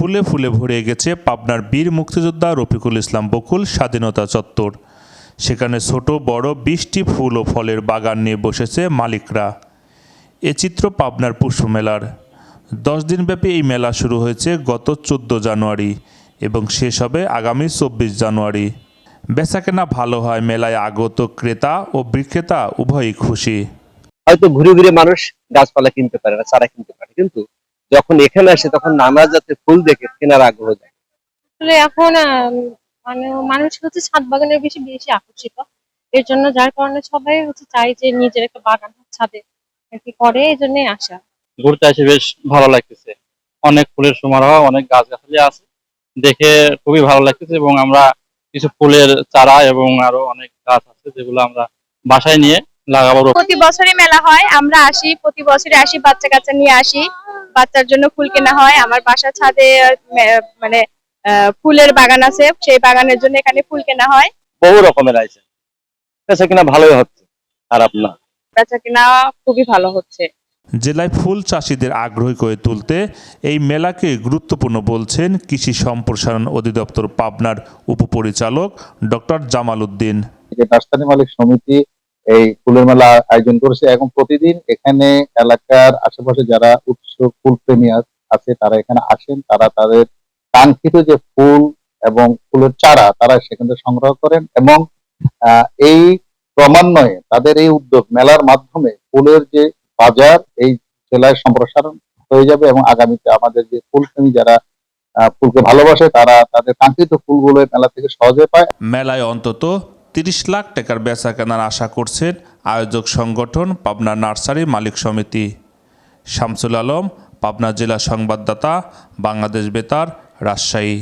ফুলে ফুলে ভরে গেছে পাবনার বীর মুক্তিযোদ্ধা রফিকুল ইসলাম বকুল স্বাধীনতা চত্বর। সেখানে ছোট বড় 20টি ফুল ও ফলের বাগান নিয়ে বসেছে মালিকরা। এ চিত্র পাবনার পুষ্পমেলার। 10 দিনব্যাপী এই মেলা শুরু হয়েছে গত 14 জানুয়ারি এবং শেষ হবে আগামী 24 জানুয়ারি। বেচাকেনা ভালো হয়, মেলায় আগত ক্রেতা ও বিক্রেতা উভয়ই খুশি। হয়তো ঘুরে ঘুরে মানুষ গাছপালা কিনতে পারে না, চারা কিনতে পারে, কিন্তু যখন এখানে আসে তখন নানা জাতের ফুল দেখে কেনার আগ্রহ যায়। এখন মানে মানুষ হচ্ছে ছাদ বাগানের বেশি বেশি আকর্ষিত, এর জন্য যার কারণে সবাই হচ্ছে চাই যে নিজের একটা বাগান ছাদে আর কি করে, এই জন্যই আসা। ঘুরতে এসে বেশ ভালো লাগতেছে, অনেক ফুলের সমারোহ, অনেক গাছগাছালি আছে, দেখে খুবই ভালো লাগতেছে। এবং আমরা কিছু ফুলের চারা এবং আরো অনেক গাছ আছে যেগুলো আমরা বাসায় নিয়ে লাগাবো। প্রতি বছরই মেলা হয়, আমরা আসি, প্রতি বছরই আসি, বাচ্চা কাচ্চা নিয়ে আসি, বাচ্চার জন্য ফুল কেনা হয়। আমার বাসার ছাদে মানে ফুলের বাগান আছে, সেই বাগানের জন্য এখানে ফুল কেনা হয়। বহু রকমের আছে, বেচা কিনা ভালোই হচ্ছে, খারাপ না। বেচা কিনা খুবই ভালো হচ্ছে। জেলায় ফুল চাষিদের আগ্রহী করে তুলতে এই মেলাকে গুরুত্বপূর্ণ বলছেন কৃষি সম্প্রসারণ অধিদপ্তর পাবনার উপপরিচালক ডক্টর জামাল উদ্দিন। নার্সারি মালিক সমিতি এই ফুলের মেলা আয়োজন করেছে এবং প্রতিদিন এখানে এলাকার আশেপাশে যারা উৎসুক ফুল প্রেমী আছে তারা এখানে আসেন, তারা তাদের কাঙ্ক্ষিত যে ফুল এবং ফুলের চারা তারা সেখান থেকে সংগ্রহ করেন এবং এই ক্রমান্বয়ে তাদের এই উদ্যোগ মেলার মাধ্যমে ফুলের যে বাজার এই জেলায় সম্প্রসারণ হয়ে যাবে এবং আগামীতে আমাদের যে ফুলপ্রেমী যারা ফুলকে ভালোবাসে তারা তাদের কাঙ্ক্ষিত ফুলগুলো মেলা থেকে সহজে পায়। মেলায় অন্তত 30 লাখ টাকার বেচা কেনার আশা করছেন আয়োজক সংগঠন পাবনা নার্সারি মালিক সমিতি। শামসুল আলম, পাবনা জেলা সংবাদদাতা, বাংলাদেশ বেতার, রাজশাহী।